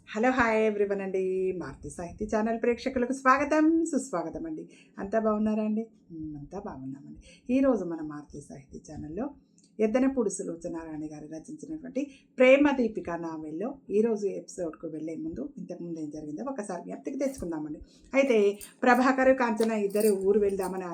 Hello hi everyone అండి. మారుతి సాహితీ channel ప్రేక్షకులకు స్వాగతం సుస్వాగతం అండి. అంతా బాగున్నారా అండి? అంతా బాగున్నామండి. ఈరోజు మన మారుతి సాహితీ ఛానల్లో ఎద్దనపూడి సులోచనారాణి గారు రచించినటువంటి ప్రేమ దీపిక నావెల్లో ఈరోజు ఎపిసోడ్కు వెళ్ళే ముందు ఇంతకుముందు ఏం జరిగిందో ఒకసారి జ్ఞప్తికి తెచ్చుకుందామండి. అయితే ప్రభాకర్ కాంచన ఇద్దరు ఊరు వెళ్దామని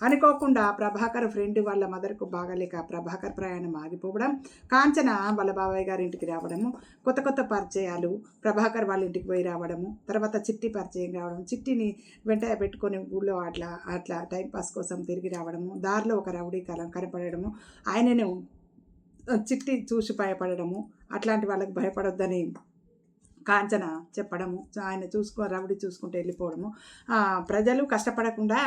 అనుకోకుండా ప్రభాకర్ ఫ్రెండ్ వాళ్ళ మదర్కు బాగాలేక ప్రభాకర్ ప్రయాణం ఆగిపోవడం, కాంచన వాళ్ళ బాబాయ్ గారి ఇంటికి రావడము, కొత్త కొత్త పరిచయాలు, ప్రభాకర్ వాళ్ళ ఇంటికి పోయి రావడము, తర్వాత చిట్టి పరిచయం రావడం, చిట్టిని వెంట పెట్టుకొని ఊళ్ళో అట్లా టైంపాస్ కోసం తిరిగి రావడము, దారిలో ఒక రౌడీ కనపడము, ఆయనను చిట్టి చూసి భయపడము, అట్లాంటి వాళ్ళకి భయపడొద్దని కాంచన చెప్పడము, ఆయన రౌడీ చూసుకుంటూ వెళ్ళిపోవడము, ప్రజలు కష్టపడకుండా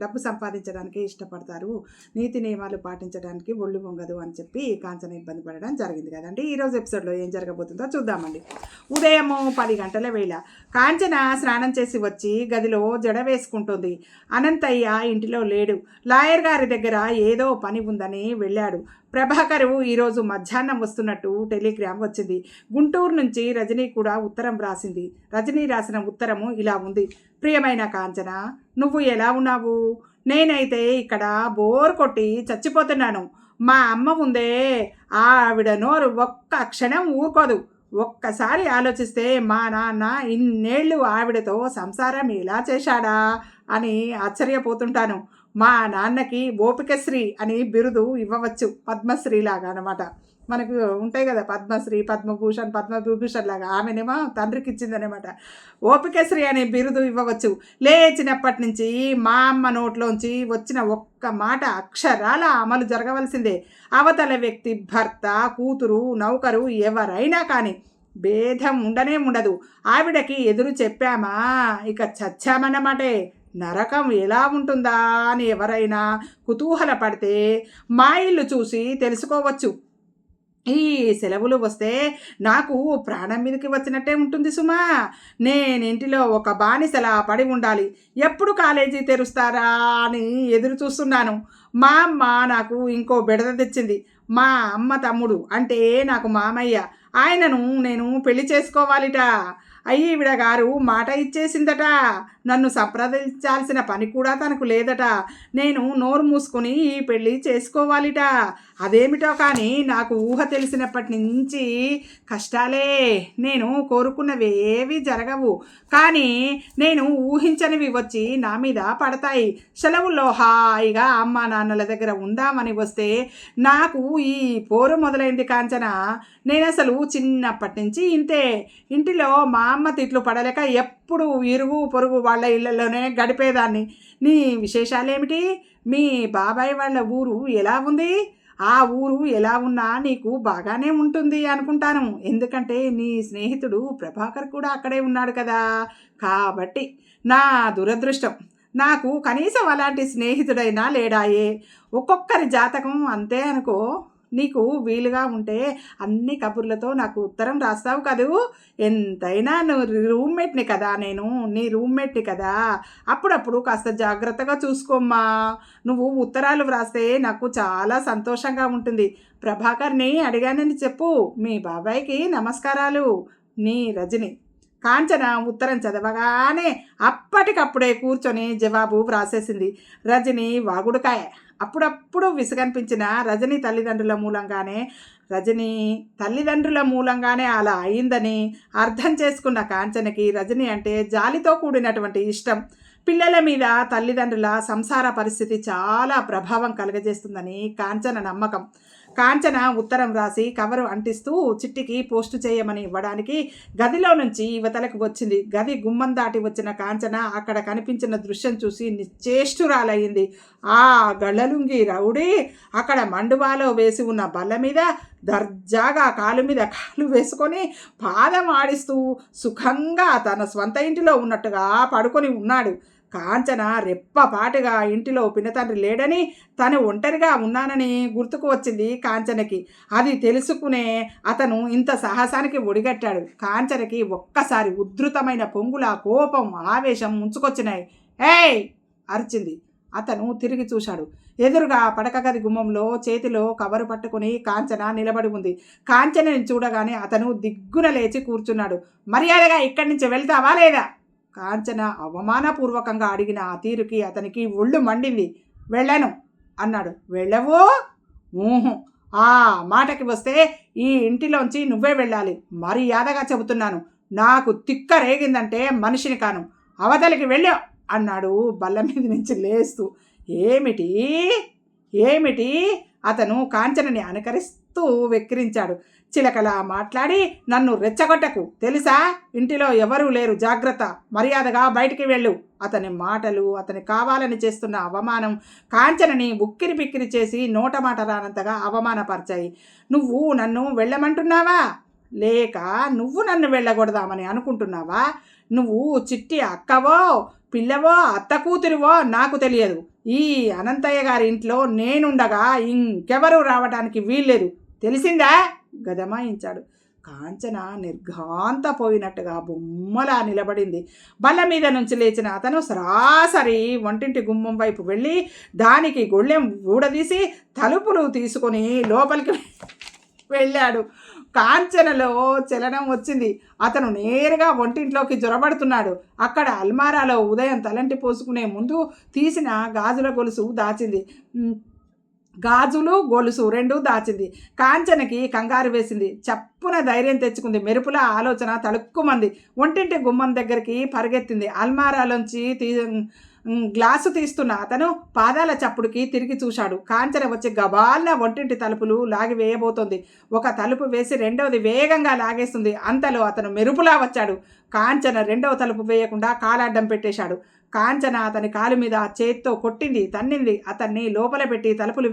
డబ్బు సంపాదించడానికి ఇష్టపడతారు, నీతి నియమాలు పాటించడానికి ఒళ్ళు వంగదు అని చెప్పి కాంచన ఇబ్బంది పడడం జరిగింది కదండి. ఈరోజు ఎపిసోడ్లో ఏం జరగబోతుందో చూద్దామండి. ఉదయము 10 గంటల వేళ కాంచన స్నానం చేసి వచ్చి గదిలో జడ వేసుకుంటుంది. అనంతయ్య ఇంటిలో లేడు. లాయర్ గారి దగ్గర ఏదో పని ఉందని వెళ్ళాడు. ప్రభాకరు ఈరోజు మధ్యాహ్నం వస్తున్నట్టు టెలిగ్రామ్ వచ్చింది. గుంటూరు నుంచి రజనీ కూడా ఉత్తరం రాసింది. రజనీ రాసిన ఉత్తరము ఇలా ఉంది: ప్రియమైన కాంచన, నువ్వు ఎలా ఉన్నావు? నేనైతే ఇక్కడ బోర్ కొట్టి చచ్చిపోతున్నాను. మా అమ్మ ఉందే, ఆవిడ నోరు ఒక్క క్షణం ఊరుకోదు. ఒక్కసారి ఆలోచిస్తే మా నాన్న ఇన్నేళ్ళు ఆవిడతో సంసారం ఎలా చేశాడా అని ఆశ్చర్యపోతుంటాను. మా నాన్నకి ఓపికశ్రీ అని బిరుదు ఇవ్వవచ్చు, పద్మశ్రీ లాగా అనమాట. మనకు ఉంటాయి కదా పద్మశ్రీ, పద్మభూషణ్, పద్మవిభూషణ్ లాగా, ఆమెనేమో తండ్రికి ఇచ్చిందనమాట. ఓపికశ్రీ అనే బిరుదు ఇవ్వవచ్చు. లేచినప్పటి నుంచి మా అమ్మ నోట్లోంచి వచ్చిన ఒక్క మాట అక్షరాల అమలు జరగవలసిందే. అవతల వ్యక్తి భర్త, కూతురు, నౌకరు ఎవరైనా కానీ భేదం ఉండదు. ఆవిడకి ఎదురు చెప్పామా ఇక చచ్చామన్నమాటే. నరకం ఎలా ఉంటుందా అని ఎవరైనా కుతూహల పడితే మా ఇల్లు చూసి తెలుసుకోవచ్చు. ఈ సెలవులు వస్తే నాకు ప్రాణం మీదకి వచ్చినట్టే ఉంటుంది సుమా. నేనింటిలో ఒక బానిసలా పడి ఉండాలి. ఎప్పుడు కాలేజీ తెరుస్తారా అని ఎదురు చూస్తున్నాను. మా అమ్మ నాకు ఇంకో బెడద తెచ్చింది. మా అమ్మ తమ్ముడు అంటే నాకు మామయ్య, ఆయనను నేను పెళ్లి చేసుకోవాలిట. ఈవిడ గారు మాట ఇచ్చేసిందట. నన్ను సంప్రదించాల్సిన పని కూడా తనకు లేదట. నేను నోరు మూసుకొని ఈ పెళ్ళి చేసుకోవాలిట. అదేమిటో కానీ నాకు ఊహ తెలిసినప్పటి నుంచి కష్టాలే. నేను కోరుకున్నవి ఏవి జరగవు, కానీ నేను ఊహించనివి వచ్చి నా మీద పడతాయి. సెలవుల్లో హాయిగా అమ్మా నాన్నల దగ్గర ఉందామని వస్తే నాకు ఈ పోరు మొదలైంది కాంచన. నేను అసలు చిన్నప్పటి నుంచి ఇంటిలో మా అమ్మ తిట్లు పడలేక ఎప్పుడు ఇరుగు పొరుగు వాళ్ళ ఇళ్ళలోనే గడిపేదాన్ని. నీ విశేషాలేమిటి? మీ బాబాయ్ వాళ్ళ ఊరు ఎలా ఉంది? ఆ ఊరు ఎలా ఉన్నా నీకు బాగానే ఉంటుంది అనుకుంటాను. ఎందుకంటే నీ స్నేహితుడు ప్రభాకర్ కూడా అక్కడే ఉన్నాడు కదా. కాబట్టి నా దురదృష్టం, నాకు కనీసం అలాంటి స్నేహితుడైనా లేడాయే. ఒక్కొక్కరి జాతకం అంతే అనుకో. నీకు వీలుగా ఉంటే అన్ని కబుర్లతో నాకు ఉత్తరం రాస్తావు కదూ. ఎంతైనా నువ్వు రూమ్మేట్ని కదా, నేను నీ రూమ్మేట్ని కదా. అప్పుడప్పుడు కాస్త జాగ్రత్తగా చూసుకోమ్మా. నువ్వు ఉత్తరాలు వ్రాస్తే నాకు చాలా సంతోషంగా ఉంటుంది. ప్రభాకర్ని అడిగానని చెప్పు. మీ బాబాయ్కి నమస్కారాలు. నీ రజని. కాంచన ఉత్తరం చదవగానే అప్పటికప్పుడే కూర్చొని జవాబు వ్రాసేసింది. రజని వాగుడుకాయ. అప్పుడప్పుడు విసుగనిపించిన రజని తల్లిదండ్రుల మూలంగానే అలా అయిందని అర్థం చేసుకున్న కాంచనకి రజని అంటే జాలితో కూడినటువంటి ఇష్టం. పిల్లల మీద తల్లిదండ్రుల సంసార పరిస్థితి చాలా ప్రభావం కలుగజేస్తుందని కాంచన నమ్మకం. కాంచన ఉత్తరం రాసి కవరు అంటిస్తూ చిట్టికి పోస్టు చేయమని ఇవ్వడానికి గదిలో నుంచి యువతలకు వచ్చింది. గది గుమ్మం దాటి వచ్చిన కాంచన అక్కడ కనిపించిన దృశ్యం చూసి నిశ్చేష్టురాలయ్యింది. ఆ గళ్ళలుంగి రౌడీ అక్కడ మండువాలో వేసి ఉన్న బల్ల మీద దర్జాగా కాలు మీద కాలు వేసుకొని పాదం ఆడిస్తూ సుఖంగా తన స్వంత ఇంటిలో ఉన్నట్టుగా పడుకొని ఉన్నాడు. కాంచన రెప్పపాటుగా ఇంటిలో పినతండ్రి లేడని, తను ఒంటరిగా ఉన్నానని గుర్తుకు వచ్చింది కాంచనకి. అది తెలుసుకునే అతను ఇంత సాహసానికి ఒడిగట్టాడు. కాంచనకి ఒక్కసారి ఉద్ధృతమైన పొంగుల కోపం, ఆవేశం ముంచుకొచ్చినాయి. ఏయ్ అరిచింది. అతను తిరిగి చూశాడు. ఎదురుగా పడక గది గుమ్మంలో చేతిలో కవరు పట్టుకుని కాంచన నిలబడి ఉంది. కాంచనని చూడగానే అతను దిగ్గున లేచి కూర్చున్నాడు. మర్యాదగా ఇక్కడి నుంచి వెళ్తావా లేదా? కాంచన అవమానపూర్వకంగా అడిగిన ఆ తీరుకి అతనికి ఒళ్ళు మండింది. వెళ్ళను అన్నాడు. వెళ్ళవు? ఊహు. ఆ మాటకి వస్తే ఈ ఇంటిలోంచి నువ్వే వెళ్ళాలి. మర్యాదగా చెబుతున్నాను. నాకు తిక్క రేగిందంటే మనిషిని కాను. అవతలికి వెళ్ళా అన్నాడు బల్ల మీద నుంచి లేస్తూ. ఏమిటి ఏమిటి? అతను కాంచనని అనుకరిస్తూ వెక్కిరించాడు. చిలకలా మాట్లాడి నన్ను రెచ్చగొట్టకు, తెలుసా? ఇంటిలో ఎవరూ లేరు, జాగ్రత్త. మర్యాదగా బయటికి వెళ్ళు. అతని మాటలు, అతని కావాలని చేస్తున్న అవమానం కాంచనని ఉక్కిరి బిక్కిరి చేసి నోట మాట రానంతగా అవమానపరిచాయి. నువ్వు నన్ను వెళ్ళమంటున్నావా, లేక నువ్వు నన్ను వెళ్ళగొడదామని అనుకుంటున్నావా? నువ్వు చిట్టి అక్కవో పిల్లవో అత్త కూతురివో నాకు తెలియదు. ఈ అనంతయ్య గారి ఇంట్లో నేనుండగా ఇంకెవరూ రావడానికి వీల్లేదు, తెలిసిందా? గదమాయించాడు. కాంచన నిర్ఘాంతపోయినట్టుగా బొమ్మలా నిలబడింది. బల్ల మీద నుంచి లేచిన అతను సరాసరి వంటింటి గుమ్మం వైపు వెళ్ళి దానికి గొళ్ళెం ఊడదీసి తలుపులు తీసుకొని లోపలికి వెళ్ళాడు. కాంచనలో చలనం వచ్చింది. అతను నేరుగా వంటింట్లోకి జొరబడుతున్నాడు. అక్కడ అల్మారాలో ఉదయం తలంటి పోసుకునే ముందు తీసిన గాజుల గొలుసు దాచింది. గాజులు గొలుసు రెండూ దాచింది. కాంచనకి కంగారు వేసింది. చప్పున ధైర్యం తెచ్చుకుంది. మెరుపుల ఆలోచన తళుక్కుమంది. వంటింటి గుమ్మం దగ్గరికి పరిగెత్తింది. అల్మారాలోంచి గ్లాసు తీస్తున్న అతను పాదాల చప్పుడుకి తిరిగి చూశాడు. కాంచన వచ్చి గబాల్న వంటింటి తలుపులు లాగి వేయబోతోంది. ఒక తలుపు వేసి రెండవది వేగంగా లాగేస్తుంది. అంతలో అతను మెరుపులా వచ్చాడు. కాంచన రెండవ తలుపు వేయకుండా కాలాడ్డం పెట్టేశాడు. కాంచన అతని కాలు మీద చేత్తో కొట్టింది, తన్నింది. అతన్ని లోపల పెట్టి తలుపులు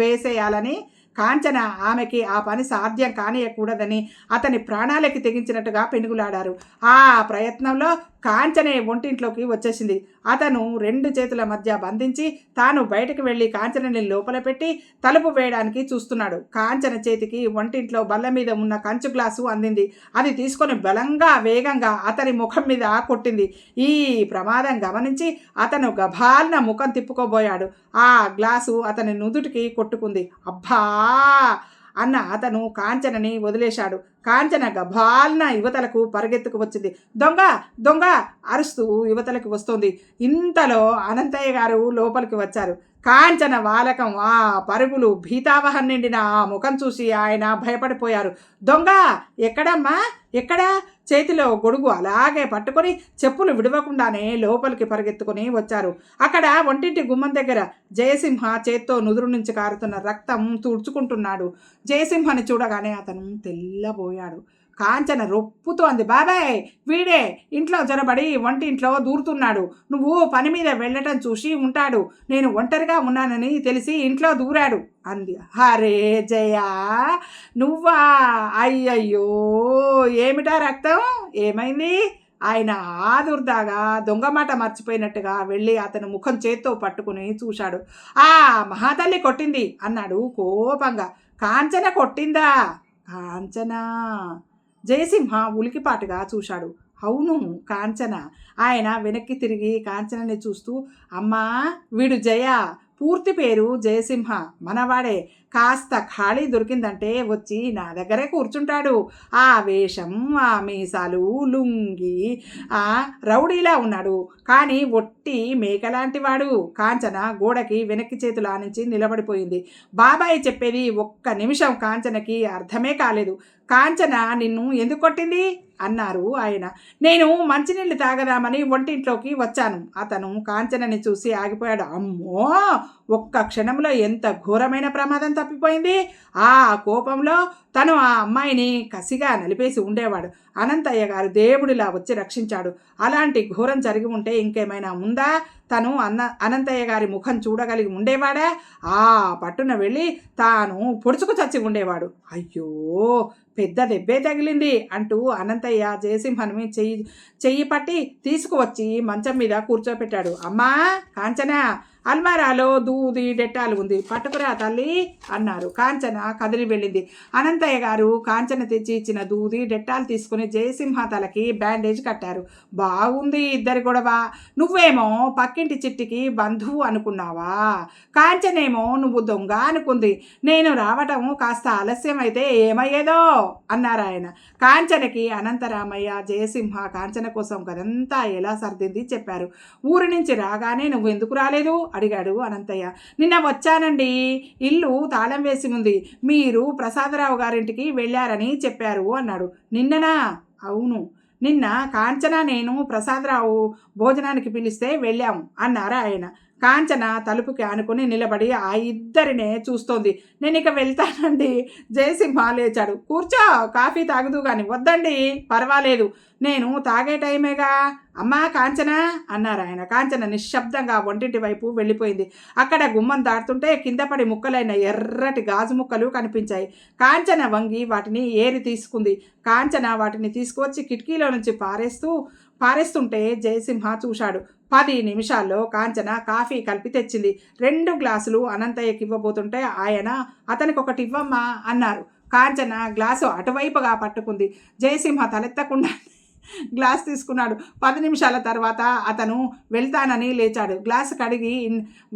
వేసేయాలని కాంచన ఆమెకి ఆ పని సాధ్యం కానియకూడదని అతని ప్రాణాలకి తెగించినట్టుగా పెనుగులాడారు. ఆ ప్రయత్నంలో కాంచనే ఒంటింట్లోకి వచ్చేసింది. అతను రెండు చేతుల మధ్య బంధించి తాను బయటకు వెళ్ళి కాంచనని లోపల పెట్టి తలుపు వేయడానికి చూస్తున్నాడు. కాంచన చేతికి వంటింట్లో బల్ల మీద ఉన్న కంచు గ్లాసు అందింది. అది తీసుకొని బలంగా వేగంగా అతని ముఖం మీద కొట్టింది. ఈ ప్రమాదం గమనించి అతను గభాల్న ముఖం తిప్పుకోబోయాడు. ఆ గ్లాసు అతని నుదుటికి కొట్టుకుంది. అబ్బా అన్న అతను కాంచనని వదిలేశాడు. కాంచన గభాల్న యువతలకు పరిగెత్తుకు వచ్చింది. దొంగ దొంగ అరుస్తూ యువతలకు వస్తుంది. ఇంతలో అనంతయ్య గారు లోపలికి వచ్చారు. కాంచన వాలకం, ఆ పరుగులు, భీతావహం నిండిన ఆ ముఖం చూసి ఆయన భయపడిపోయారు. దొంగ ఎక్కడమ్మా, ఎక్కడా? చేతిలో గొడుగు అలాగే పట్టుకొని చెప్పులు విడవకుండానే లోపలికి పరిగెత్తుకొని వచ్చారు. అక్కడ వంటింటి గుమ్మం దగ్గర జయసింహ చేత్తో నుదురు నుంచి కారుతున్న రక్తం తుడుచుకుంటున్నాడు. జయసింహని చూడగానే అతను తెల్లబోయాడు. కాంచన రొప్పుతో అంది, బాబాయ్ వీడే ఇంట్లో జొరబడి వంటింట్లో దూరుతున్నాడు. నువ్వు పని మీద వెళ్ళటం చూసి ఉంటాడు. నేను ఒంటరిగా ఉన్నానని తెలిసి ఇంట్లో దూరాడు అంది. హరే జయా, నువ్వా? అయ్యయ్యో, ఏమిటా రక్తం, ఏమైంది? ఆయన ఆదుర్దాగా దొంగమాట మర్చిపోయినట్టుగా వెళ్ళి అతను ముఖం చేత్తో పట్టుకుని చూశాడు. ఆ మహాతల్లి కొట్టింది అన్నాడు కోపంగా. కాంచన కొట్టిందా? కాంచన. జయసింహ ఉలికిపాటుగా చూశాడు. అవును, కాంచన. ఆయన వెనక్కి తిరిగి కాంచనని చూస్తూ, అమ్మా వీడు జయ, పూర్తి పేరు జయసింహ, మనవాడే. కాస్త ఖాళీ దొరికిందంటే వచ్చి నా దగ్గరే కూర్చుంటాడు. ఆ వేషం, ఆ మీసాలు, లుంగి, ఆ రౌడీలా ఉన్నాడు, కానీ ఒట్టి మేకలాంటి వాడు. కాంచన గోడకి వెనక్కి చేతులు ఆనించి నిలబడిపోయింది. బాబాయ్ చెప్పేది ఒక్క నిమిషం కాంచనకి అర్థమే కాలేదు. కాంచన నిన్ను ఎందుకు కొట్టింది అన్నారు ఆయన. నేను మంచినీళ్ళు తాగదామని వంటింట్లోకి వచ్చాను. అతను కాంచనని చూసి ఆగిపోయాడు. అమ్మో, ఒక్క క్షణంలో ఎంత ఘోరమైన ప్రమాదం తప్పిపోయింది. ఆ కోపంలో తను ఆ అమ్మాయిని కసిగా నలిపేసి ఉండేవాడు. అనంతయ్య గారు దేవుడిలా వచ్చి రక్షించాడు. అలాంటి ఘోరం జరిగి ఉంటే ఇంకేమైనా ఉందా? తను అనంతయ్య గారి ముఖం చూడగలిగి ఉండేవాడా? ఆ పట్టున వెళ్ళి తాను పొడుచుకు చచ్చి ఉండేవాడు. అయ్యో, పెద్ద దెబ్బే తగిలింది అంటూ అనంతయ్య జయసింహని చెయ్యి పట్టి తీసుకువచ్చి మంచం మీద కూర్చోపెట్టాడు. అమ్మా కాంచన, అల్మారాలో దూది డెట్టాలు ఉంది, పట్టుకురా తల్లి అన్నారు. కాంచన కదిలి వెళ్ళింది. అనంతయ్య గారు కాంచన తెచ్చి ఇచ్చిన దూది డెట్టాలు తీసుకుని జయసింహ తలకి బ్యాండేజ్ కట్టారు. బాగుంది ఇద్దరి గొడవ. నువ్వేమో పక్క పక్కింటి చిట్టికి బంధువు అనుకున్నావా? కాంచనేమో నువ్వు దొంగ అనుకుంది. నేను రావటం కాస్త ఆలస్యం అయితే ఏమయ్యేదో అన్నారాయన. కాంచనకి అనంతరామయ్య, జయసింహ కాంచన కోసం గదంతా ఎలా సర్దింది చెప్పారు. ఊరి నుంచి రాగానే నువ్వు ఎందుకు రాలేదు అడిగాడు అనంతయ్య. నిన్న వచ్చానండి, ఇల్లు తాళం వేసి ఉంది, మీరు ప్రసాదరావు గారింటికి వెళ్ళారని చెప్పారు అన్నాడు. నిన్ననా? అవును, నిన్న కాంచన నేను ప్రసాదరావు భోజనానికి పిలిస్తే వెళ్ళాము అన్నారు ఆయన. కాంచన తలుపుకి ఆనుకుని నిలబడి ఆ ఇద్దరినే చూస్తోంది. నేను ఇక వెళ్తానండి. జయసింహ లేచాడు. కూర్చో, కాఫీ తాగుదు కానీ. వద్దండి, పర్వాలేదు, నేను తాగే టైమేగా. అమ్మా కాంచన అన్నారు ఆయన. కాంచన నిశ్శబ్దంగా వంటింటి వైపు వెళ్ళిపోయింది. అక్కడ గుమ్మం దాటుతుంటే కింద పడి ముక్కలైన ఎర్రటి గాజు ముక్కలు కనిపించాయి. కాంచన వంగి వాటిని ఏరి తీసుకుంది. కాంచన వాటిని తీసుకువచ్చి కిటికీలో నుంచి పారేస్తుంటే జయసింహ చూశాడు. 10 నిమిషాల్లో కాంచన కాఫీ కలిపి తెచ్చింది. 2 గ్లాసులు అనంతయ్యకి ఇవ్వబోతుంటే ఆయన అతనికి ఒకటి ఇవ్వమ్మా అన్నారు. కాంచన గ్లాసు అటువైపుగా పట్టుకుంది. జయసింహ తలెత్తకుండా గ్లాస్ తీసుకున్నాడు. 10 నిమిషాల తర్వాత అతను వెళ్తానని లేచాడు. గ్లాసు కడిగి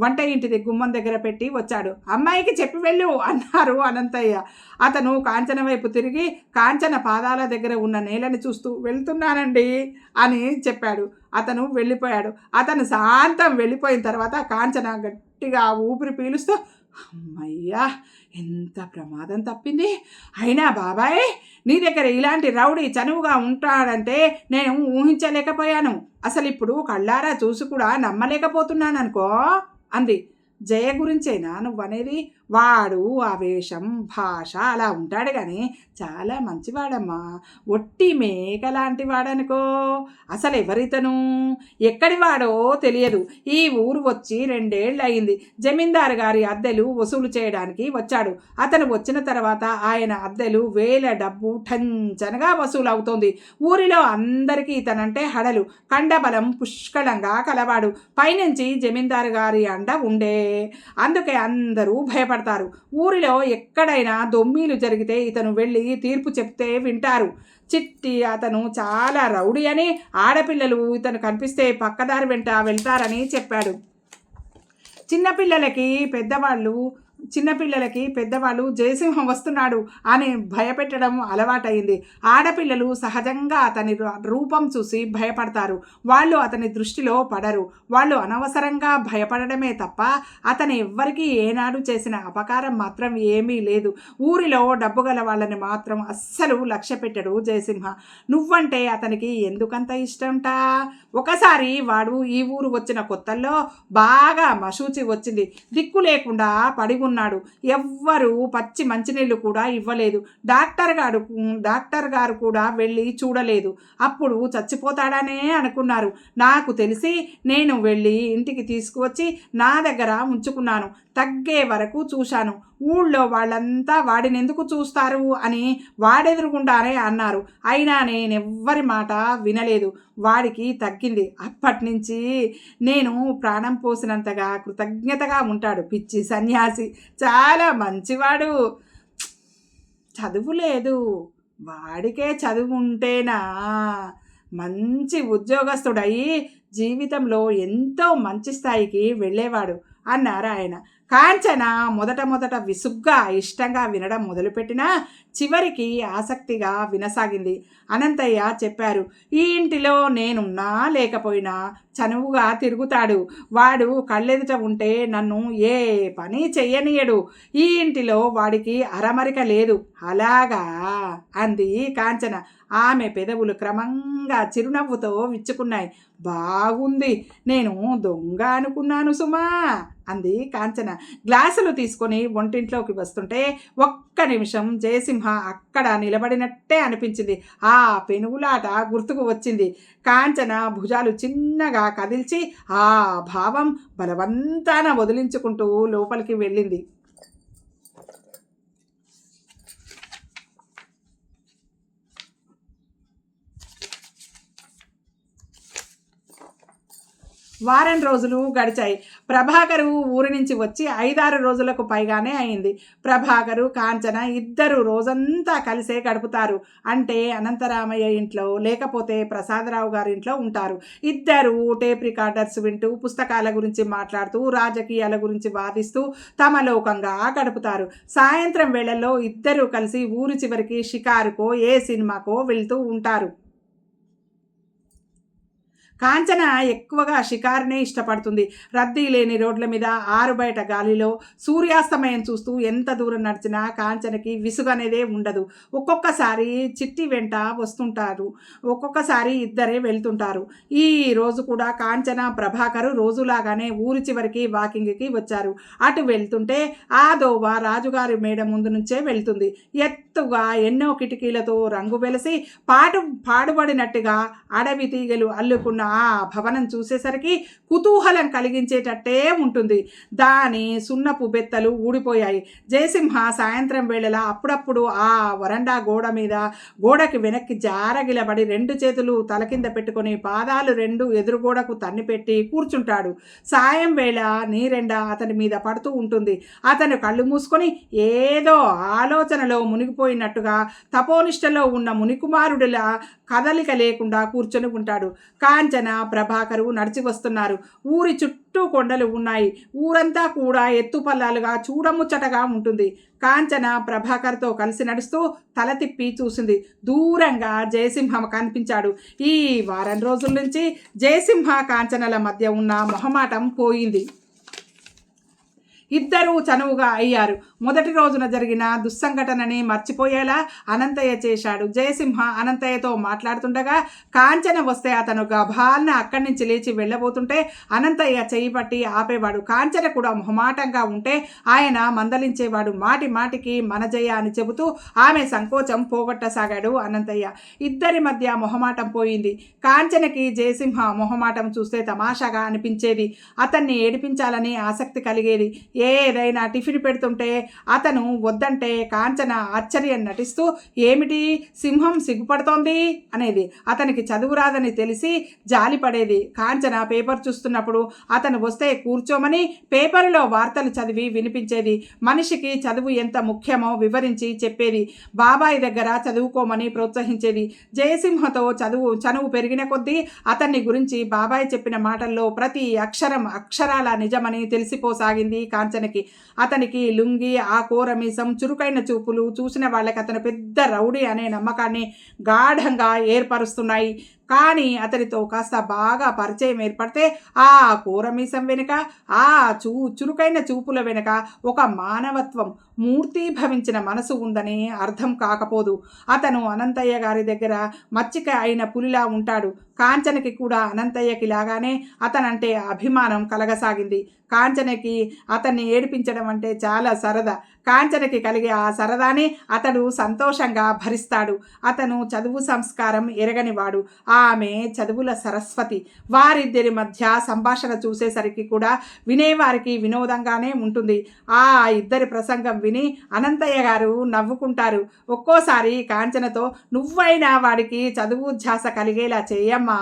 వంట ఇంటి గుమ్మం దగ్గర పెట్టి వచ్చాడు. అమ్మాయికి చెప్పి వెళ్ళు అన్నారు అనంతయ్య. అతను కాంచన వైపు తిరిగి కాంచన పాదాల దగ్గర ఉన్న నేలని చూస్తూ వెళ్తున్నానండి అని చెప్పాడు. అతను వెళ్ళిపోయాడు. అతను శాంతం వెళ్ళిపోయిన తర్వాత కాంచన గట్టిగా ఊపిరి పీలుస్తూ అమ్మయ్యా, ఎంత ప్రమాదం తప్పింది. అయినా బాబాయ్, నీ దగ్గర ఇలాంటి రౌడీ చనువుగా ఉంటాడంటే నేను ఊహించలేకపోయాను. అసలు ఇప్పుడు కళ్ళారా చూసి కూడా నమ్మలేకపోతున్నాను అనుకో అంది. జయ గురించేనా నువ్వనేది? వాడు ఆవేశం, భాష అలా ఉంటాడు కానీ చాలా మంచివాడమ్మా. ఒట్టి మేక లాంటి వాడనుకో. అసలు ఎవరితను, ఎక్కడి వాడో తెలియదు. ఈ ఊరు వచ్చి 2 ఏళ్ళు అయింది. జమీందారు గారి అద్దెలు వసూలు చేయడానికి వచ్చాడు. అతను వచ్చిన తర్వాత ఆయన అద్దెలు వేల డబ్బు ఠంచనగా వసూలు అవుతోంది. ఊరిలో అందరికీ ఇతనంటే హడలు. కండబలం పుష్కలంగా కలవాడు. పైనుంచి జమీందారు గారి అండ ఉండే, అందుకే అందరూ భయపడతారు. ఊరిలో ఎక్కడైనా దొమ్మీలు జరిగితే ఇతను వెళ్ళి తీర్పు చెప్తే వింటారు. చిట్టి అతను చాలా రౌడీ అని, ఆడపిల్లలు ఇతను కనిపిస్తే పక్కదారి వెంట వెళ్తారని చెప్పాడు. చిన్నపిల్లలకి పెద్దవాళ్ళు జయసింహం వస్తున్నాడు అని భయపెట్టడం అలవాటైంది. ఆడపిల్లలు సహజంగా అతని రూపం చూసి భయపడతారు. వాళ్ళు అతని దృష్టిలో పడరు. వాళ్ళు అనవసరంగా భయపడడమే తప్ప అతను ఎవ్వరికీ ఏనాడు చేసిన అపకారం మాత్రం ఏమీ లేదు. ఊరిలో డబ్బు గల వాళ్ళని మాత్రం అస్సలు లక్ష్య పెట్టడు జయసింహ. నువ్వంటే అతనికి ఎందుకంత ఇష్టంట? ఒకసారి వాడు ఈ ఊరు వచ్చిన కొత్తల్లో బాగా మశూచి వచ్చింది. దిక్కు లేకుండా పడి ఉన్నాడు. ఎవ్వరూ పచ్చి మంచినీళ్ళు కూడా ఇవ్వలేదు. డాక్టర్ గారు కూడా వెళ్ళి చూడలేదు. అప్పుడు చచ్చిపోతాడనే అనుకున్నారు. నాకు తెలిసి నేను వెళ్ళి ఇంటికి తీసుకువచ్చి నా దగ్గర ఉంచుకున్నాను. తగ్గే వరకు చూశాను. ఊళ్ళో వాళ్ళంతా వాడిని ఎందుకు చూస్తారు అని వాడెదురుగుండానే అన్నారు. అయినా నేనెవ్వరి మాట వినలేదు. వాడికి తగ్గింది. అప్పటి నుంచి నేను ప్రాణం పోసినంతగా కృతజ్ఞతగా ఉంటాడు. పిచ్చి సన్యాసి, చాలా మంచివాడు. చదువు లేదు, వాడికే చదువు ఉంటేనా మంచి ఉద్యోగస్తుడయి జీవితంలో ఎంతో మంచి స్థాయికి వెళ్ళేవాడు అన్నారు ఆయన. కాంచన మొదట విసుగ్గా ఇష్టంగా వినడం మొదలుపెట్టినా చివరికి ఆసక్తిగా వినసాగింది. అనంతయ్య చెప్పారు, ఈ ఇంటిలో నేనున్నా లేకపోయినా చనువుగా తిరుగుతాడు. వాడు కళ్ళెదుట ఉంటే నన్ను ఏ పని చెయ్యనీయడు. ఈ ఇంటిలో వాడికి అరమరిక లేదు. అలాగా అంది కాంచన. ఆమె పెదవులు క్రమంగా చిరునవ్వుతో విచ్చుకున్నాయి. బాగుంది, నేను దొంగ అనుకున్నాను సుమా అంది కాంచన. గ్లాసులు తీసుకొని వంటింట్లోకి వస్తుంటే ఒక్క నిమిషం జయసింహ అక్కడ నిలబడినట్టే అనిపించింది. ఆ పెనుగులాట గుర్తుకు వచ్చింది. కాంచన భుజాలు చిన్నగా కదిల్చి ఆ భావం బలవంతాన వదిలించుకుంటూ లోపలికి వెళ్ళింది. వారం రోజులు గడిచాయి. ప్రభాకరు ఊరి నుంచి వచ్చి 5-6 రోజులకు పైగానే అయింది. ప్రభాకరు, కాంచన ఇద్దరు రోజంతా కలిసే గడుపుతారు. అంటే అనంతరామయ్య ఇంట్లో లేకపోతే ప్రసాదరావు గారి ఇంట్లో ఉంటారు. ఇద్దరు టేప్ రికార్డర్స్ వింటూ పుస్తకాల గురించి మాట్లాడుతూ రాజకీయాల గురించి వాదిస్తూ తమ లోకంగా గడుపుతారు. సాయంత్రం వేళల్లో ఇద్దరు కలిసి ఊరి చివరికి షికారుకో ఏ సినిమాకో వెళ్తూ ఉంటారు. కాంచన ఎక్కువగా షికారునే ఇష్టపడుతుంది. రద్దీ లేని రోడ్ల మీద ఆరుబయట గాలిలో సూర్యాస్తమయం చూస్తూ ఎంత దూరం నడిచినా కాంచనకి విసుగు అనేదే ఉండదు. ఒక్కొక్కసారి చిట్టి వెంట వస్తుంటారు, ఒక్కొక్కసారి ఇద్దరే వెళ్తుంటారు. ఈ రోజు కూడా కాంచన, ప్రభాకరు రోజులాగానే ఊరి చివరికి వాకింగ్కి వచ్చారు. అటు వెళ్తుంటే ఆ దోవ రాజుగారి మేడ ముందు నుంచే వెళ్తుంది. ఎత్తుగా ఎన్నో కిటికీలతో రంగు వెలిసి పాడుబడినట్టుగా అడవి తీగలు అల్లుకున్న ఆ భవనం చూసేసరికి కుతూహలం కలిగించేటట్టే ఉంటుంది. దాని సున్నపు బెత్తలు ఊడిపోయాయి. జయసింహ సాయంత్రం వేళలా అప్పుడప్పుడు ఆ వరండా గోడకి వెనక్కి జారగిలబడి 2 చేతులు తల కింద పెట్టుకొని పాదాలు 2 ఎదురుగోడకు తన్నిపెట్టి కూర్చుంటాడు. సాయం వేళ నీరెండ అతని మీద పడుతూ ఉంటుంది. అతను కళ్ళు మూసుకొని ఏదో ఆలోచనలో మునిగిపోయినట్టుగా తపోనిష్టలో ఉన్న మునికుమారుడిలా కదలిక లేకుండా కూర్చొని ఉంటాడు. కాంచన, ప్రభాకరు నడిచి వస్తున్నారు. ఊరి చుట్టూ కొండలు ఉన్నాయి. ఊరంతా కూడా ఎత్తుపల్లాలుగా చూడముచ్చటగా ఉంటుంది. కాంచన ప్రభాకర్తో కలిసి నడుస్తూ తల తిప్పి చూసింది. దూరంగా జయసింహ కనిపించాడు. ఈ వారం రోజుల నుంచి జయసింహ, కాంచనల మధ్య ఉన్న మొహమాటం పోయింది. ఇద్దరూ చనువుగా అయ్యారు. మొదటి రోజున జరిగిన దుస్సంఘటనని మర్చిపోయేలా అనంతయ్య చేశాడు. జయసింహ అనంతయ్యతో మాట్లాడుతుండగా కాంచన వస్తే అతను గభాల్న అక్కడి నుంచి లేచి వెళ్ళబోతుంటే అనంతయ్య చేయి పట్టి ఆపేవాడు. కాంచన కూడా మొహమాటంగా ఉంటే ఆయన మందలించేవాడు. మాటి మాటికి మన జయ అని చెబుతూ ఆమె సంకోచం పోగొట్టసాగాడు అనంతయ్య. ఇద్దరి మధ్య మొహమాటం పోయింది. కాంచనకి జయసింహ మొహమాటం చూస్తే తమాషాగా అనిపించేది. అతన్ని ఏడిపించాలని ఆసక్తి కలిగేది. ఏదైనా టిఫిన్ పెడుతుంటే అతను వద్దంటే కాంచన ఆశ్చర్యం నటిస్తూ ఏమిటి సింహం సిగ్గుపడుతోంది అనేది. అతనికి చదువు రాదని తెలిసి జాలిపడేది. కాంచన పేపర్ చూస్తున్నప్పుడు అతను వస్తే కూర్చోమని పేపర్లో వార్తలు చదివి వినిపించేది. మనిషికి చదువు ఎంత ముఖ్యమో వివరించి చెప్పేది. బాబాయ్ దగ్గర చదువుకోమని ప్రోత్సహించేది. జయసింహతో చనువు పెరిగిన కొద్దీ అతన్ని గురించి బాబాయ్ చెప్పిన మాటల్లో ప్రతి అక్షరం అక్షరాల నిజమని తెలిసిపోసాగింది కాంచనకి. అతనికి లుంగి, ఆ కోరమీసం, చురుకైన చూపులు చూసిన వాళ్ళకి అతను పెద్ద రౌడీ అనే నమ్మకాన్ని గాఢంగా ఏర్పరుస్తున్నాయి. కానీ అతనితో కాస్త బాగా పరిచయం ఏర్పడితే ఆ కూరమీసం వెనుక, ఆ చురుకైన చూపుల వెనుక ఒక మానవత్వం, మూర్తీభవించిన మనసు ఉందని అర్థం కాకపోదు. అతను అనంతయ్య గారి దగ్గర మచ్చిక అయిన పులిలా ఉంటాడు. కాంచనకి కూడా అనంతయ్యకి లాగానే అతనంటే అభిమానం కలగసాగింది. కాంచనకి అతన్ని ఏడిపించడం అంటే చాలా సరదా. కాంచనకి కలిగే ఆ సరదాని అతడు సంతోషంగా భరిస్తాడు. అతను చదువు సంస్కారం ఎరగనివాడు, ఆమె చదువుల సరస్వతి. వారిద్దరి మధ్య సంభాషణ చూసేసరికి కూడా వినేవారికి వినోదంగానే ఉంటుంది. ఆ ఇద్దరి ప్రసంగం విని అనంతయ్య గారు నవ్వుకుంటారు. ఒక్కోసారి కాంచనతో నువ్వైనా వాడికి చదువు ధ్యాస కలిగేలా చేయమ్మా,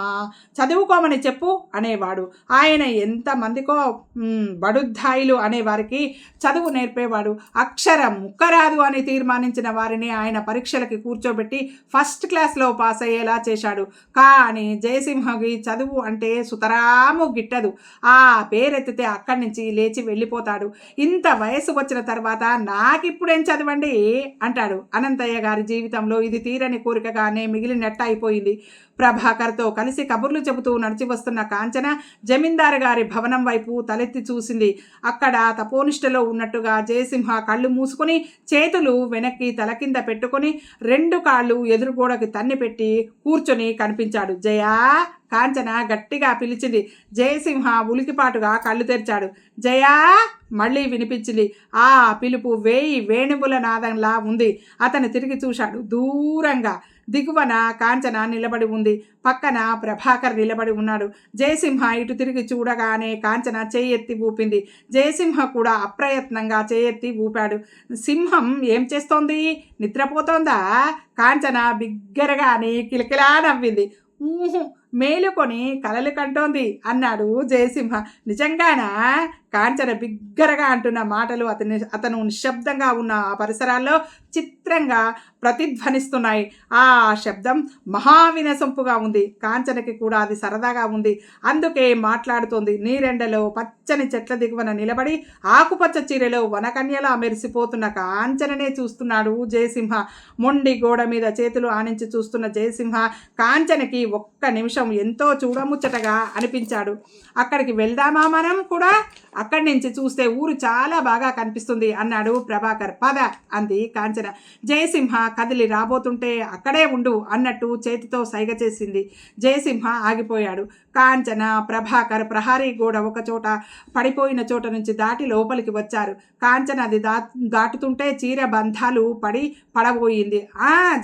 చదువుకోమని చెప్పు అనేవాడు. ఆయన ఎంతమందికో బడుద్ధాయిలు అనేవారికి చదువు నేర్పేవాడు. అక్షరం ముక్కరాదు అని తీర్మానించిన వారిని ఆయన పరీక్షలకి కూర్చోబెట్టి ఫస్ట్ క్లాస్లో పాస్ అయ్యేలా చేశాడు. కానీ జయసింహకి చదువు అంటే సుతరాము గిట్టదు. ఆ పేరెత్తితే అక్కడి నుంచి లేచి వెళ్ళిపోతాడు. ఇంత వయసు వచ్చిన తర్వాత నాకిప్పుడేం చదవండి అంటాడు. అనంతయ్య గారి జీవితంలో ఇది తీరని కోరికగానే మిగిలినట్టు అయిపోయింది. ప్రభాకర్తో కలిసి కబుర్లు చెబుతూ నడిచి వస్తున్న కాంచన జమీందారు గారి భవనం వైపు తలెత్తి చూసింది. అక్కడ తపోనిష్టలో ఉన్నట్టుగా జయసింహ కళ్ళు మూసుకొని చేతులు వెనక్కి తల కింద పెట్టుకొని 2 కాళ్ళు ఎదురుగోడకి తన్ని పెట్టి కూర్చొని కనిపించాడు. జయా, కాంచన గట్టిగా పిలిచింది. జయసింహ ఉలికిపాటుగా కళ్ళు తెరిచాడు. జయా మళ్ళీ వినిపించింది. ఆ పిలుపు 1000 వేణువుల నాదంలా ఉంది. అతను తిరిగి చూశాడు. దూరంగా దిగువన కాంచన నిలబడి ఉంది. పక్కన ప్రభాకర్ నిలబడి ఉన్నాడు. జయసింహ ఇటు తిరిగి చూడగానే కాంచన చేయెత్తి ఊపింది. జయసింహ కూడా అప్రయత్నంగా చేయెత్తి ఊపాడు. సింహం ఏం చేస్తోంది? నిద్రపోతోందా? కాంచన బిగ్గరగా అని కిలకిలా నవ్వింది. మేలుకొని కలలు కంటోంది అన్నాడు జయసింహ. నిజంగానా? కాంచన బిగ్గరగా అంటున్న మాటలు అతను నిశ్శబ్దంగా ఉన్న ఆ పరిసరాల్లో చిత్రంగా ప్రతిధ్వనిస్తున్నాయి. ఆ శబ్దం మహావినసొంపుగా ఉంది. కాంచనకి కూడా అది సరదాగా ఉంది. అందుకే మాట్లాడుతోంది. నీరెండలో పచ్చని చెట్ల దిగువన నిలబడి ఆకుపచ్చ చీరలో వనకన్యలా మెరిసిపోతున్న కాంచననే చూస్తున్నాడు జయసింహ. మొండి గోడ మీద చేతులు ఆనించి చూస్తున్న జయసింహ కాంచనకి ఒక్క నిమిషం ఎంతో చూడముచ్చటగా అనిపించాడు. అక్కడికి వెళ్దామా మనం కూడా? అక్కడి నుంచి చూస్తే ఊరు చాలా బాగా కనిపిస్తుంది అన్నాడు ప్రభాకర్. పద అంది కాంచన. జయసింహ కదిలి రాబోతుంటే అక్కడే ఉండు అన్నట్టు చేతితో సైగ చేసింది. జయసింహ ఆగిపోయాడు. కాంచన, ప్రభాకర్ ప్రహరీ గోడ ఒక చోట పడిపోయిన చోట నుంచి దాటి లోపలికి వచ్చారు. కాంచన అది దాటుతుంటే చీర బంధాలు పడబోయింది.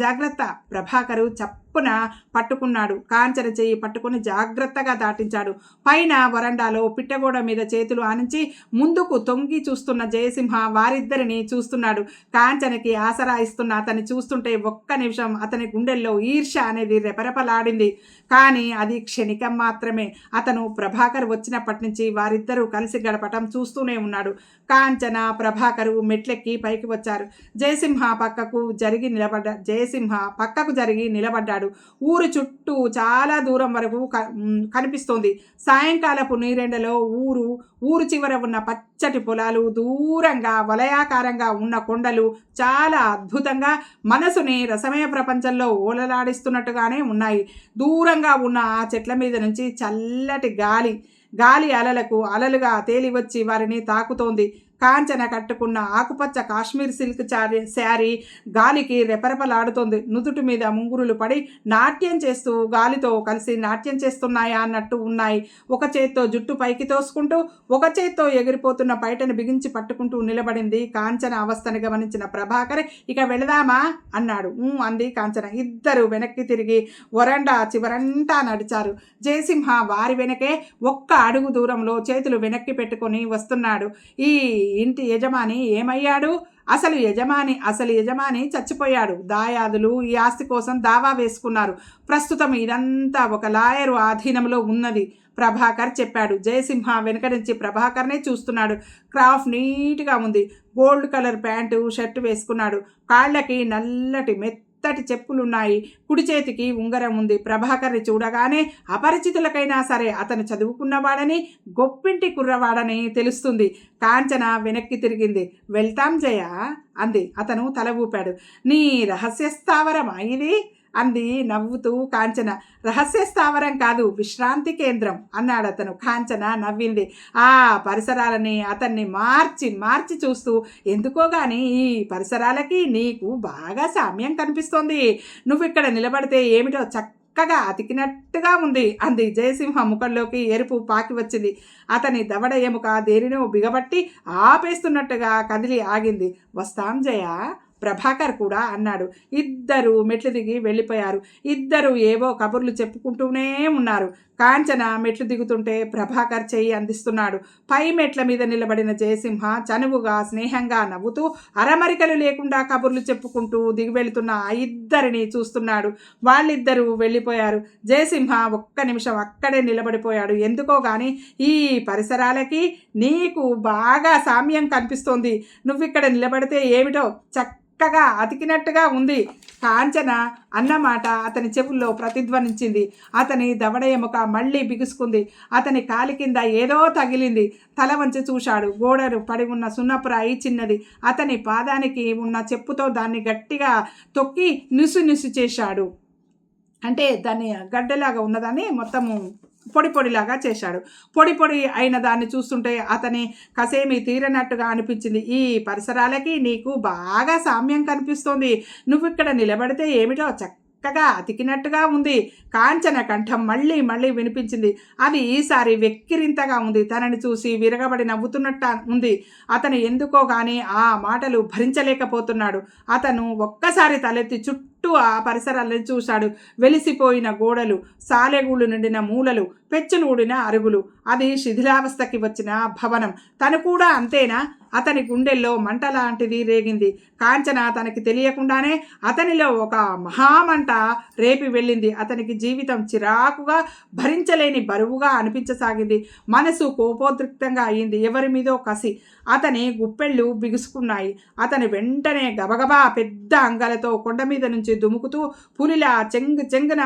జాగ్రత్త! ప్రభాకరు చప్పున పట్టుకున్నాడు. కాంచన చెయ్యి పట్టుకుని జాగ్రత్తగా దాటించాడు. పైన వరండాలో పిట్టగోడ మీద చేతులు ఆనించి ముందుకు తొంగి చూస్తున్న జయసింహ వారిద్దరిని చూస్తున్నాడు. కాంచనకి ఆసరా ఇస్తున్న అతన్ని చూస్తుంటే ఒక్క నిమిషం అతని గుండెల్లో ఈర్ష్య అనేది రెపరెపలాడింది. కానీ అది క్షణికం మాత్రమే. అతను ప్రభాకర్ వచ్చినప్పటి నుంచి వారిద్దరూ కలిసి గడపటం చూస్తూనే ఉన్నాడు. కాంచన, ప్రభాకరు మెట్లెక్కి పైకి వచ్చారు. జయసింహ పక్కకు జరిగి నిలబడ్డాడు. ఊరు చుట్టూ చాలా దూరం వరకు కనిపిస్తోంది. సాయంకాలపు నీరెండలో ఊరు చివర ఉన్న పచ్చటి పొలాలు, దూరంగా వలయాకారంగా ఉన్న కొండలు చాలా అద్భుతంగా మనసుని రసమయ ప్రపంచంలో ఓలలాడిస్తున్నట్టుగానే ఉన్నాయి. దూరంగా ఉన్న ఆ చెట్ల మీద నుంచి చల్లటి గాలి అలలుగా తేలివచ్చి వారిని తాకుతోంది. కాంచన కట్టుకున్న ఆకుపచ్చ కాశ్మీర్ సిల్క్ శారీ గాలికి రెపరెపలాడుతోంది. నుదుటి మీద ముంగురులు పడి నాట్యం చేస్తూ గాలితో కలిసి నాట్యం చేస్తున్నాయా అన్నట్టు ఉన్నాయి. ఒక చేత్తో జుట్టు పైకి తోసుకుంటూ ఒక చేత్తో ఎగిరిపోతున్న పైటను బిగించి పట్టుకుంటూ నిలబడింది కాంచన అవస్థని గమనించిన ప్రభాకర్, ఇక వెళదామా అన్నాడు. అంది కాంచన. ఇద్దరు వెనక్కి తిరిగి వరండా చివరంటా నడిచారు. జయసింహ వారి వెనకే ఒక్క అడుగు దూరంలో చేతులు వెనక్కి పెట్టుకొని వస్తున్నాడు. ఈ ఇంటి యజమాని ఏమయ్యాడు? అసలు యజమాని చచ్చిపోయాడు. దాయాదులు ఈ ఆస్తి కోసం దావా వేసుకున్నారు. ప్రస్తుతం ఇదంతా ఒక లాయరు ఆధీనంలో ఉన్నది ప్రభాకర్ చెప్పాడు. జయసింహ వెనక నుంచి ప్రభాకర్నే చూస్తున్నాడు. క్రాఫ్ నీట్గా ఉంది. గోల్డ్ కలర్ ప్యాంటు, షర్టు వేసుకున్నాడు. కాళ్ళకి నల్లటి మెత్తటి చెప్పులున్నాయి. కుడి చేతికి ఉంగరం ఉంది. ప్రభాకర్ని చూడగానే అపరిచితులకైనా సరే అతను చదువుకున్నవాడని, గొప్పింటి కుర్రవాడని తెలుస్తుంది. కాంచన వెనక్కి తిరిగింది. వెళ్తాం జయ అంది. అతను తల ఊపాడు. నీ రహస్య స్థావరమా ఇది అంది నవ్వుతూ కాంచన. రహస్య స్థావరం కాదు, విశ్రాంతి కేంద్రం అన్నాడు అతను. కాంచన నవ్వింది. ఆ పరిసరాలని అతన్ని మార్చి చూస్తూ, ఎందుకో గాని ఈ పరిసరాలకి నీకు బాగా సామ్యం కనిపిస్తోంది. నువ్వు ఇక్కడ నిలబడితే ఏమిటో చక్కగా అతికినట్టుగా ఉంది అంది. జయసింహ ముఖంలోకి ఎరుపు పాకి వచ్చింది. అతని దవడ ఎముక దేనినో బిగబట్టి ఆపేస్తున్నట్టుగా కదిలి ఆగింది. వస్తాం జయ ప్రభాకర్ కూడా అన్నాడు. ఇద్దరు మెట్లు దిగి వెళ్ళిపోయారు. ఇద్దరు ఏవో కబుర్లు చెప్పుకుంటూనే ఉన్నారు. కాంచన మెట్లు దిగుతుంటే ప్రభాకర్ చెయ్యి అందిస్తున్నాడు. పై మెట్ల మీద నిలబడిన జయసింహ చనువుగా స్నేహంగా నవ్వుతూ అరమరికలు లేకుండా కబుర్లు చెప్పుకుంటూ దిగి వెళుతున్న ఆ ఇద్దరిని చూస్తున్నాడు. వాళ్ళిద్దరూ వెళ్ళిపోయారు. జయసింహ ఒక్క నిమిషం అక్కడే నిలబడిపోయాడు. ఎందుకో గాని ఈ పరిసరాలకి నీకు బాగా సామ్యం కనిపిస్తోంది. నువ్విక్కడ నిలబడితే ఏమిటో చక్కగా అతికినట్టుగా ఉంది. కాంచన అన్నమాట అతని చెవుల్లో ప్రతిధ్వనించింది. అతని దవడ ఎముక మళ్ళీ బిగుసుకుంది. అతని కాలి కింద ఏదో తగిలింది. తల వంచి చూశాడు. గోడరు పడి ఉన్న సున్నపురాయి చిన్నది. అతని పాదానికి ఉన్న చెప్పుతో దాన్ని గట్టిగా తొక్కి నిసు చేశాడు. అంటే దాన్ని గడ్డలాగా ఉన్నదాన్ని మొత్తము పొడిలాగా చేశాడు. పొడి అయిన దాన్ని చూస్తుంటే అతని కసేమి తీరనట్టుగా అనిపించింది. ఈ పరిసరాలకి నీకు బాగా సామ్యం కనిపిస్తోంది. నువ్వు ఇక్కడ నిలబడితే ఏమిటో చక్కగా అతికినట్టుగా ఉంది. కాంచన కంఠం మళ్ళీ వినిపించింది. అది ఈసారి వెక్కిరింతగా ఉంది. తనని చూసి విరగబడి నవ్వుతున్నట్టు ఉంది. అతను ఎందుకో గాని ఆ మాటలు భరించలేకపోతున్నాడు. అతను ఒక్కసారి తలెత్తి చుట్టూ చుట్టూ ఆ పరిసరాలను చూశాడు. వెలిసిపోయిన గోడలు, సాలెగూళ్ళు నిండిన మూలలు, పెచ్చులు ఊడిన అరుగులు. అది శిథిలావస్థకి వచ్చిన భవనం. తను కూడా అంతేనా? అతని గుండెల్లో మంట లాంటిది రేగింది. కాంచన తనకి తెలియకుండానే అతనిలో ఒక మహామంట రేపి వెళ్ళింది. అతనికి జీవితం చిరాకుగా, భరించలేని బరువుగా అనిపించసాగింది. మనసు కోపోద్రిక్తంగా అయింది. ఎవరి మీదో కసి. అతని గుప్పెళ్ళు బిగుసుకున్నాయి. అతను వెంటనే గబగబా పెద్ద అంగలతో కొండ మీద నుంచి దుముకుతూ పులిలా చెంగున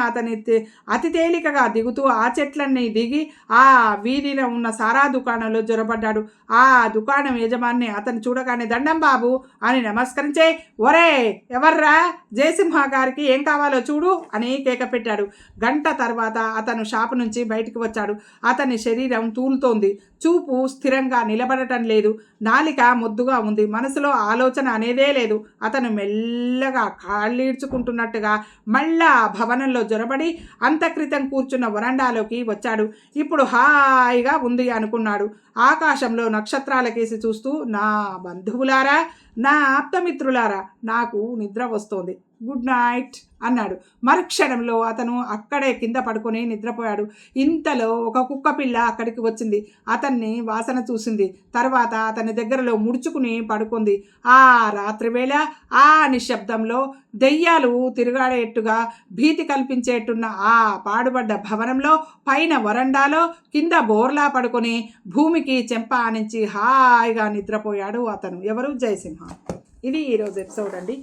అతి తేలికగా దిగుతూ ఆ చెట్లన్నీ దిగి ఆ వీధిలో ఉన్న సారా దుకాణంలో జొరబడ్డాడు. ఆ దుకాణం యజమాని అతను చూడగానే దండం బాబు అని నమస్కరించే, ఒరే ఎవర్రా, జయసింహ గారికి ఏం కావాలో చూడు అని కేక పెట్టాడు. గంట తర్వాత అతను షాపు నుంచి బయటికి వచ్చాడు. అతని శరీరం తూలుతోంది. చూపు స్థిరంగా నిలబడటం లేదు. నాలిక మొద్దుగా ఉంది. మనసులో ఆలోచన అనేదే లేదు. అతను మెల్లగా కాళ్ళీడ్చుకుంటున్నట్టుగా మళ్ళా భవనంలో జొరబడి అంతక్రితం కూర్చున్న వరండాలోకి వచ్చాడు. ఇప్పుడు హాయిగా ఉంది అనుకున్నాడు. ఆకాశంలో నక్షత్రాల కేసి చూస్తూ, నా బంధువులారా, నా ఆప్తమిత్రులారా, నాకు నిద్ర వస్తోంది, గుడ్ నైట్ అన్నాడు. మరుక్షణంలో అతను అక్కడే కింద పడుకొని నిద్రపోయాడు. ఇంతలో ఒక కుక్క పిల్ల అక్కడికి వచ్చింది. అతన్ని వాసన చూసింది. తర్వాత అతని దగ్గరలో ముడుచుకుని పడుకుంది. ఆ రాత్రివేళ ఆ నిశ్శబ్దంలో దెయ్యాలు తిరుగాడేట్టుగా భీతి కల్పించేట్టున్న ఆ పాడుబడ్డ భవనంలో పైన వరండాలో కింద బోర్లా పడుకొని భూమికి చెంప ఆనించి హాయిగా నిద్రపోయాడు అతను. ఎవరు? జయసింహ. ఇది ఈరోజు ఎపిసోడ్ అండి.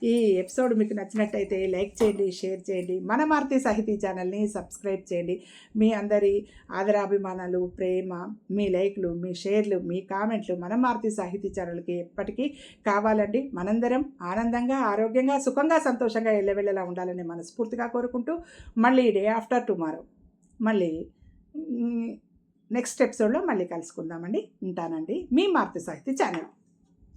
ఈ ఎపిసోడ్ మీకు నచ్చినట్టయితే లైక్ చేయండి, షేర్ చేయండి, మన మారుతి సాహితీ ఛానల్ని సబ్స్క్రైబ్ చేయండి. మీ అందరి ఆదరాభిమానాలు, ప్రేమ, మీ లైక్లు, మీ షేర్లు, మీ కామెంట్లు మన మారుతి సాహితీ ఛానల్కి ఎప్పటికీ కావాలండి. మనందరం ఆనందంగా, ఆరోగ్యంగా, సుఖంగా, సంతోషంగా ఎల్లవెళ్ళలా ఉండాలని మనస్ఫూర్తిగా కోరుకుంటూ మళ్ళీ డే ఆఫ్టర్ టుమారో మళ్ళీ నెక్స్ట్ ఎపిసోడ్లో మళ్ళీ కలుసుకుందామండి. ఉంటానండి. మీ మారుతి సాహితీ ఛానల్.